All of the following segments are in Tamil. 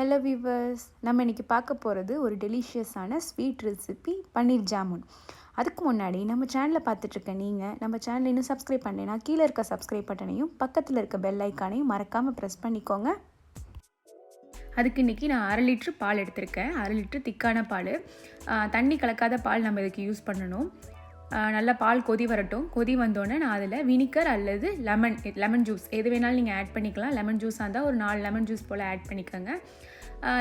ஹலோ வியூவர்ஸ், நம்ம இன்றைக்கி பார்க்க போகிறது ஒரு டெலிஷியஸான ஸ்வீட் ரெசிபி பன்னீர் ஜாமுன். அதுக்கு முன்னாடி நம்ம சேனலில் பார்த்துட்ருக்க நீங்கள் நம்ம சேனலை இன்னும் சப்ஸ்கிரைப் பண்ணலைன்னா கீழே இருக்க சப்ஸ்கிரைப் பட்டனையும் பக்கத்தில் இருக்க பெல் ஐக்கானையும் மறக்காமல் ப்ரெஸ் பண்ணிக்கோங்க. அதுக்கு இன்றைக்கி நான் 1/2 லிட்ரு பால் எடுத்திருக்கேன். 1/2 லிட்ரு திக்கான பால், தண்ணி கலக்காத பால் நம்ம இதுக்கு யூஸ் பண்ணணும். நல்லா பால் கொதி வரட்டும். கொதி வந்தோடனே நான் அதில் வினிகர் அல்லது லெமன் ஜூஸ் எது வேணாலும் நீங்கள் ஆட் பண்ணிக்கலாம். லெமன் ஜூஸாக இருந்தால் ஒரு 4 லெமன் ஜூஸ் போல் ஆட் பண்ணிக்கோங்க.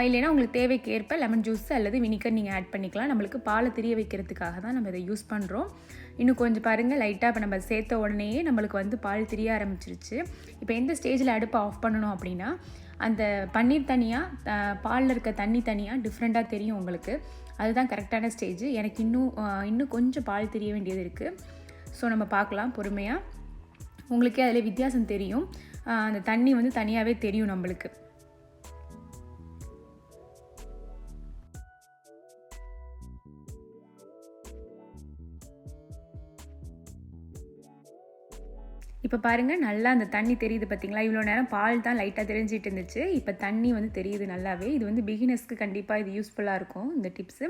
இல்லைனா உங்களுக்கு தேவைக்கு ஏற்ப லெமன் ஜூஸ் அல்லது வினிகர் நீங்கள் ஆட் பண்ணிக்கலாம். நம்மளுக்கு பாலை திரிய வைக்கிறதுக்காக தான் நம்ம இதை யூஸ் பண்ணுறோம். இன்னும் கொஞ்சம் பாருங்கள், லைட்டாக இப்போ நம்ம சேர்த்த உடனேயே நம்மளுக்கு வந்து பால் திரிய ஆரம்பிச்சிருச்சு. இப்போ எந்த ஸ்டேஜில் அடுப்பை ஆஃப் பண்ணணும் அப்படின்னா, அந்த பன்னீர் தனியாக பாலில் இருக்க தண்ணி தனியாக டிஃப்ரெண்ட்டாக தெரியும் உங்களுக்கு. அதுதான் கரெக்டான ஸ்டேஜ். எனக்கு இன்னும் கொஞ்சம் பால் தெரிய வேண்டியது இருக்குது. ஸோ நம்ம பார்க்கலாம் பொறுமையாக. உங்களுக்கே அதில் வித்தியாசம் தெரியும். அந்த தண்ணி வந்து தனியாகவே தெரியும் நம்மளுக்கு. இப்போ பாருங்கள், நல்லா அந்த தண்ணி தெரியுது பார்த்தீங்களா? இவ்வளோ நேரம் பால் தான் லைட்டாக தெரிஞ்சிட்டு இருந்துச்சு. இப்போ தண்ணி வந்து தெரியுது நல்லாவே. இது வந்து பிகினர்ஸ்க்கு கண்டிப்பாக இது யூஸ்ஃபுல்லாக இருக்கும் இந்த டிப்ஸு.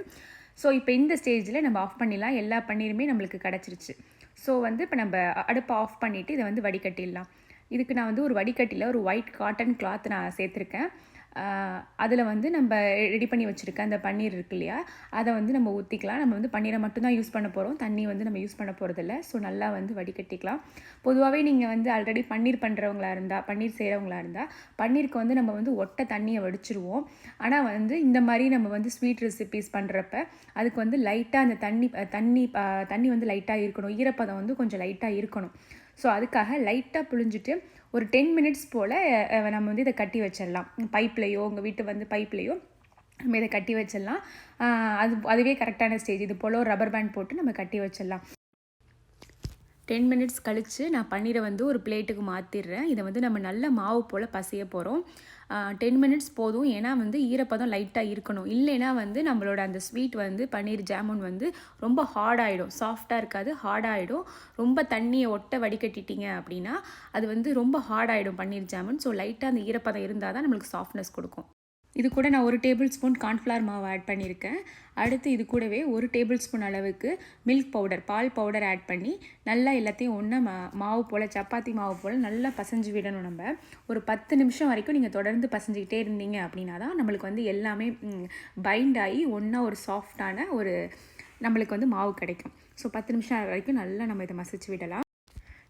ஸோ இப்போ இந்த ஸ்டேஜில் நம்ம ஆஃப் பண்ணிடலாம். எல்லா பன்னீருமே நம்மளுக்கு கிடச்சிருச்சு. ஸோ வந்து இப்போ நம்ம அடுப்பை ஆஃப் பண்ணிவிட்டு இதை வந்து வடிகட்டிடலாம். இதுக்கு நான் வந்து ஒரு வடிகட்டியில் ஒரு ஒயிட் காட்டன் கிளாத் நான் சேர்த்துருக்கேன். அதில் வந்து நம்ம ரெடி பண்ணி வச்சுருக்க அந்த பன்னீர் இருக்கு இல்லையா, அதை வந்து நம்ம ஊற்றிக்கலாம். நம்ம வந்து பன்னீரை மட்டும்தான் யூஸ் பண்ண போகிறோம், தண்ணி வந்து நம்ம யூஸ் பண்ண போகிறதில்ல. ஸோ நல்லா வந்து வடிகட்டிக்கலாம். பொதுவாகவே நீங்கள் வந்து ஆல்ரெடி பன்னீர் பண்ணுறவங்களா இருந்தால், பன்னீர் செய்கிறவங்களா இருந்தால், பன்னீருக்கு வந்து நம்ம வந்து ஒட்டை தண்ணியை வடிச்சிருவோம். ஆனால் வந்து இந்த மாதிரி நம்ம வந்து ஸ்வீட் ரெசிபீஸ் பண்ணுறப்ப அதுக்கு வந்து லைட்டாக அந்த தண்ணி வந்து லைட்டாக இருக்கணும், ஈரப்பதம் வந்து கொஞ்சம் லைட்டாக இருக்கணும். ஸோ அதுக்காக லைட்டாக புழிஞ்சிட்டு ஒரு 10 மினிட்ஸ் போல் நம்ம வந்து இதை கட்டி வச்சிடலாம். பைப்லேயோ, உங்கள் வீட்டு வந்து பைப்லேயோ நம்ம இதை கட்டி வச்சிடலாம். அதுவே கரெக்டான ஸ்டேஜ். இது போல் ஒரு ரப்பர் பேண்ட் போட்டு நம்ம கட்டி வச்சிடலாம். 10 மினிட்ஸ் கழித்து நான் பன்னீரை வந்து ஒரு பிளேட்டுக்கு மாற்றிடுறேன். இதை வந்து நம்ம நல்ல மாவு போல் பசைய போகிறோம். 10 மினிட்ஸ் போதும். ஏன்னா வந்து ஈரப்பதம் லைட்டாக இருக்கணும். இல்லைன்னா வந்து நம்மளோட அந்த ஸ்வீட் வந்து பன்னீர் ஜாமுன் வந்து ரொம்ப ஹார்டாகிடும். சாஃப்டாக இருக்காது, ஹார்டாகிடும். ரொம்ப தண்ணியை ஒட்ட வடிகட்டிட்டீங்க அப்படின்னா அது வந்து ரொம்ப ஹார்டாகிடும் பன்னீர் ஜாமுன். ஸோ லைட்டாக அந்த ஈரப்பதம் இருந்தால் தான் நம்மளுக்கு சாஃப்ட்னஸ் கொடுக்கும். இது கூட நான் 1 டேபிள் ஸ்பூன் கார்ன்ஃப்ளவர் மாவு ஆட் பண்ணியிருக்கேன். அடுத்து இது கூடவே 1 டேபிள் ஸ்பூன் அளவுக்கு மில்க் பவுடர், பால் பவுடர் ஆட் பண்ணி நல்லா எல்லாத்தையும் ஒன்றா மாவு போல், சப்பாத்தி மாவு போல் நல்லா பசைஞ்சு விடணும். நம்ம ஒரு 10 நிமிஷம் வரைக்கும் நீங்கள் தொடர்ந்து பசைஞ்சிக்கிட்டே இருந்தீங்க அப்படின்னா தான் நம்மளுக்கு வந்து எல்லாமே பைண்ட் ஆகி ஒன்றா ஒரு சாஃப்டான ஒரு நம்மளுக்கு வந்து மாவு கிடைக்கும். ஸோ 10 நிமிஷம் வரைக்கும் நல்லா நம்ம இதை மசிச்சு விடலாம்.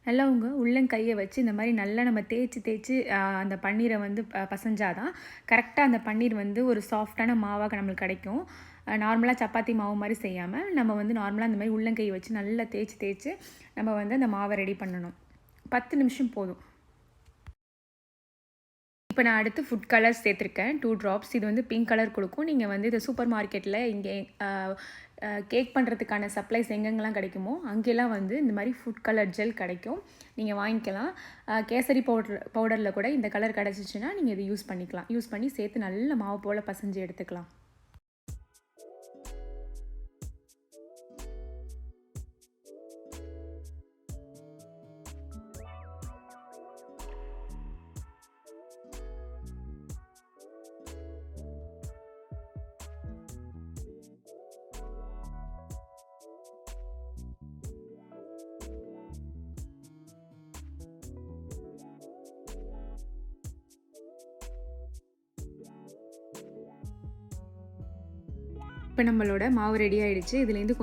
நல்லா உங்கள் உள்ளங்கையை வச்சு இந்த மாதிரி நல்லா நம்ம தேய்ச்சி அந்த பன்னீரை வந்து பசைஞ்சாதான் கரெக்டாக அந்த பன்னீர் வந்து ஒரு சாஃப்டான மாவாக நம்மளுக்கு கிடைக்கும். நார்மலாக சப்பாத்தி மாவு மாதிரி செய்யாமல் நம்ம வந்து நார்மலாக அந்த மாதிரி உள்ளங்கையை வச்சு நல்லா தேய்ச்சி நம்ம வந்து அந்த மாவை ரெடி பண்ணணும். 10 நிமிஷம் போதும். இப்போ நான் அடுத்து ஃபுட் கலர்ஸ் சேர்த்துருக்கேன், 2 ட்ராப்ஸ். இது வந்து பிங்க் கலர் கொடுக்கும். நீங்கள் வந்து இதை சூப்பர் மார்க்கெட்டில் இங்கே கேக் பண்ணுறதுக்கான சப்ளைஸ் எங்கெங்கெல்லாம் கிடைக்குமோ அங்கெல்லாம் வந்து இந்த மாதிரி ஃபுட் கலர் ஜெல் கிடைக்கும், நீங்கள் வாங்கிக்கலாம். கேசரி பவுடரில் கூட இந்த கலர் கிடச்சிச்சின்னா நீங்கள் இதை யூஸ் பண்ணிக்கலாம். யூஸ் பண்ணி சேர்த்து நல்ல மாவு போல் பசைஞ்சு எடுத்துக்கலாம். இப்போ நம்மளோட மாவு ரெடி ஆகிடுச்சு. இதுலேருந்து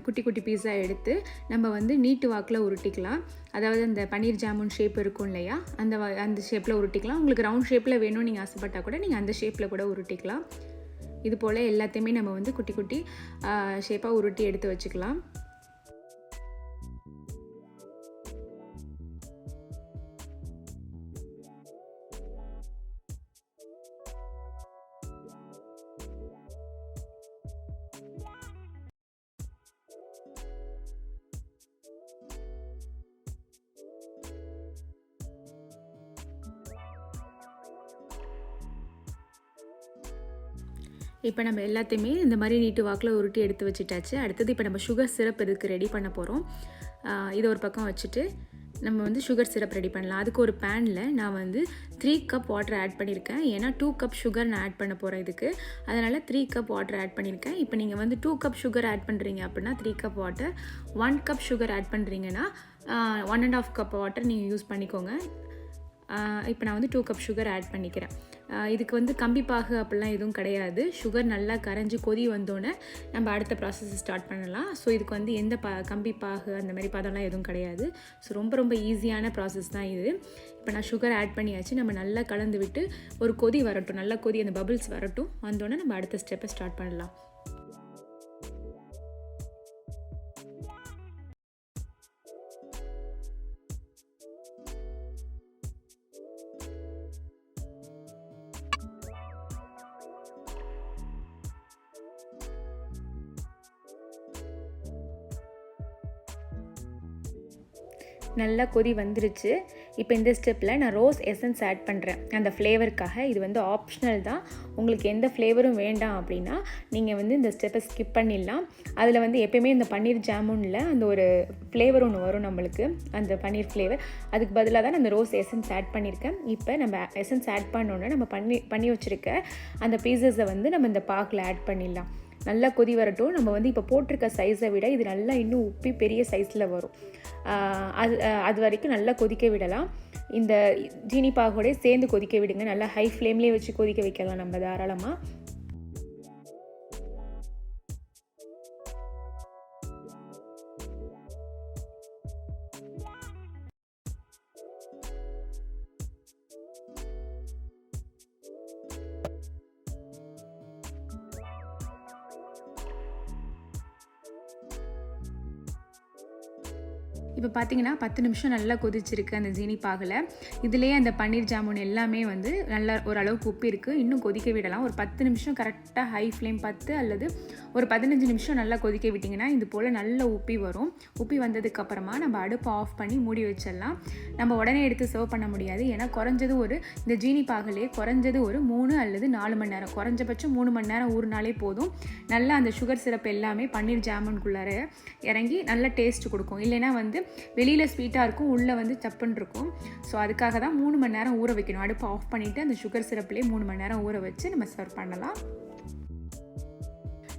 குட்டி குட்டி பீஸாக எடுத்து நம்ம வந்து நீட்டு வாக்கில் உருட்டிக்கலாம். அதாவது அந்த பன்னீர் ஜாமுன் ஷேப் இருக்கும் இல்லையா, அந்த ஷேப்பில் உருட்டிக்கலாம். உங்களுக்கு ரவுண்ட் ஷேப்பில் வேணும்னு நீங்கள் ஆசைப்பட்டால் கூட நீங்கள் அந்த ஷேப்பில் கூட உருட்டிக்கலாம். இது போல் எல்லாத்தையுமே நம்ம வந்து குட்டி குட்டி ஷேப்பாக உருட்டி எடுத்து வச்சுக்கலாம். இப்போ நம்ம எல்லாத்தையுமே இந்த மாதிரி நீட்டு வாக்கில் உருட்டி எடுத்து வச்சுட்டாச்சு. அடுத்தது இப்போ நம்ம சுகர் சிரப் இதுக்கு ரெடி பண்ண போகிறோம். இதை ஒரு பக்கம் வச்சுட்டு நம்ம வந்து சுகர் சிரப் ரெடி பண்ணலாம். அதுக்கு ஒரு பேனில் நான் வந்து 3 கப் வாட்டர் ஆட் பண்ணியிருக்கேன். ஏன்னா 2 கப் சுகர் நான் ஆட் பண்ண போகிறேன் இதுக்கு. அதனால் 3 கப் வாட்டர் ஆட் பண்ணியிருக்கேன். இப்போ நீங்கள் வந்து 2 கப் சுகர் ஆட் பண்ணுறீங்க அப்படின்னா 3 cup water, 1 cup sugar add பண்ணுறீங்கன்னா 1.5 கப் வாட்டர் நீங்கள் யூஸ் பண்ணிக்கோங்க. இப்போ நான் வந்து 2 கப் சுகர் ஆட் பண்ணிக்கிறேன். இதுக்கு வந்து கம்பிப்பாகு அப்படிலாம் எதுவும் கிடையாது. சுகர் நல்லா கரைஞ்சி கொதி வந்தோடனே நம்ம அடுத்த ப்ராசஸ் ஸ்டார்ட் பண்ணலாம். ஸோ இதுக்கு வந்து எந்த கம்பிப்பாகு அந்த மாதிரி பதம்லாம் எதுவும் கிடையாது. ஸோ ரொம்ப ஈஸியான ப்ராசஸ் தான் இது. இப்போ நான் சுகர் ஆட் பண்ணியாச்சு. நம்ம நல்லா கலந்து விட்டு ஒரு கொதி வரட்டும், நல்லா கொதி அந்த பபிள்ஸ் வரட்டும். வந்தோடனே நம்ம அடுத்த ஸ்டெப்பை ஸ்டார்ட் பண்ணலாம். நல்லா கொதி வந்துருச்சு. இப்போ இந்த ஸ்டெப்பில் நான் ரோஸ் எசன்ஸ் ஆட் பண்ணுறேன் அந்த ஃப்ளேவருக்காக. இது வந்து ஆப்ஷனல் தான். உங்களுக்கு எந்த ஃப்ளேவரும் வேண்டாம் அப்படின்னா நீங்கள் வந்து இந்த ஸ்டெப்பை ஸ்கிப் பண்ணிடலாம். அதில் வந்து எப்பயுமே இந்த பன்னீர் ஜாமுனில் அந்த ஒரு ஃப்ளேவர் ஒன்று வரும் நம்மளுக்கு, அந்த பன்னீர் ஃப்ளேவர். அதுக்கு பதிலாக தான் நான் அந்த ரோஸ் எசன்ஸ் ஆட் பண்ணியிருக்கேன். இப்போ நம்ம எசன்ஸ் ஆட் பண்ணோன்னே நம்ம பண்ணி வச்சுருக்க அந்த பீசஸை வந்து நம்ம இந்த பாக்கில் ஆட் பண்ணிடலாம். நல்லா கொதி வரட்டும். நம்ம வந்து இப்போ போட்டிருக்க சைஸை விட இது நல்லா இன்னும் உப்பி பெரிய சைஸில் வரும். அது வரைக்கும் நல்லா கொதிக்க விடலாம். இந்த ஜீனி பாகோட சேர்ந்து கொதிக்க விடுங்க. நல்லா ஹை ஃப்ளேம்லேயே வச்சு கொதிக்க வைக்கலாம் நம்ம தாராளமாக. இப்போ பார்த்தீங்கன்னா 10 நிமிஷம் நல்லா கொதிச்சிருக்கு அந்த ஜீனி பாகில். இதுலேயே அந்த பன்னீர் ஜாமுன் எல்லாமே வந்து நல்லா ஓரளவுக்கு உப்பு இருக்குது. இன்னும் கொதிக்க விடலாம். ஒரு 10 நிமிஷம் கரெக்டாக ஹை ஃப்ளேம் 10 அல்லது ஒரு 15 நிமிஷம் நல்லா கொதிக்க விட்டிங்கன்னா இது போல் நல்ல உப்பி வரும். உப்பி வந்ததுக்கப்புறமா நம்ம அடுப்பை ஆஃப் பண்ணி மூடி வச்சிடலாம். நம்ம உடனே எடுத்து சர்வ் பண்ண முடியாது. ஏன்னா குறைஞ்சது இந்த ஜீனி பாகிலே குறைஞ்சது ஒரு 3 அல்லது 4 மணி நேரம், குறைஞ்சபட்சம் 3 மணி நேரம் ஊறினாலே போதும். நல்லா அந்த சுகர் சிரப் எல்லாமே பன்னீர் ஜாமுனுக்குள்ளார இறங்கி நல்ல டேஸ்ட் கொடுக்கும். இல்லைன்னா வந்து வெளியில் ஸ்வீட்டாக இருக்கும், உள்ளே வந்து சப்புன்னு இருக்கும். ஸோ அதுக்காக தான் 3 மணி நேரம் ஊற வைக்கணும். அடுப்பை ஆஃப் பண்ணிவிட்டு அந்த சுகர் சிரப்லேயே 3 மணி நேரம் ஊற வச்சு நம்ம சர்வ் பண்ணலாம்.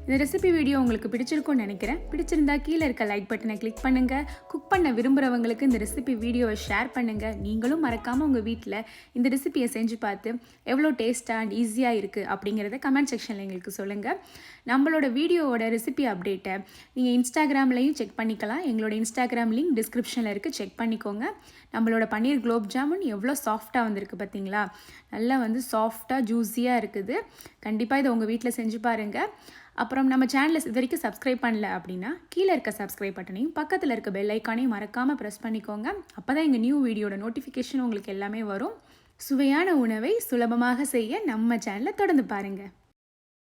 இந்த ரெசிபி வீடியோ உங்களுக்கு பிடிச்சிருக்கும்னு நினைக்கிறேன். பிடிச்சிருந்தா கீழே இருக்க லைக் பட்டனை கிளிக் பண்ணுங்கள். குக் பண்ண விரும்புகிறவங்களுக்கு இந்த ரெசிபி வீடியோவை ஷேர் பண்ணுங்கள். நீங்களும் மறக்காமல் உங்கள் வீட்டில் இந்த ரெசிபியை செஞ்சு பார்த்து எவ்வளோ டேஸ்ட்டாக அண்ட் ஈஸியாக இருக்குது அப்படிங்கிறத கமெண்ட் செக்ஷனில் எங்களுக்கு சொல்லுங்கள். நம்மளோட வீடியோவோட ரெசிபி அப்டேட்டை நீங்கள் இன்ஸ்டாகிராம்லையும் செக் பண்ணிக்கலாம். எங்களோட இன்ஸ்டாகிராம் லிங்க் டிஸ்கிரிப்ஷனில் இருக்குது, செக் பண்ணிக்கோங்க. நம்மளோட பன்னீர் குலோப் ஜாமுன் எவ்வளோ சாஃப்டாக வந்திருக்கு பார்த்தீங்களா? நல்லா வந்து சாஃப்டாக ஜூஸியாக இருக்குது. கண்டிப்பாக இதை உங்கள் வீட்டில் செஞ்சு பாருங்கள். அப்புறம் நம்ம சேனலை இது வரைக்கும் சப்ஸ்கிரைப் பண்ணல அப்படின்னா கீழே இருக்க சப்ஸ்கிரைப் பட்டனையும் பக்கத்தில் இருக்க பெல் ஐக்கானையும் மறக்காமல் ப்ரெஸ் பண்ணிக்கோங்க. அப்போ தான் எங்கள் நியூ வீடியோட நோட்டிஃபிகேஷன் உங்களுக்கு எல்லாமே வரும். சுவையான உணவை சுலபமாக செய்ய நம்ம சேனலை தொடர்ந்து பாருங்கள்.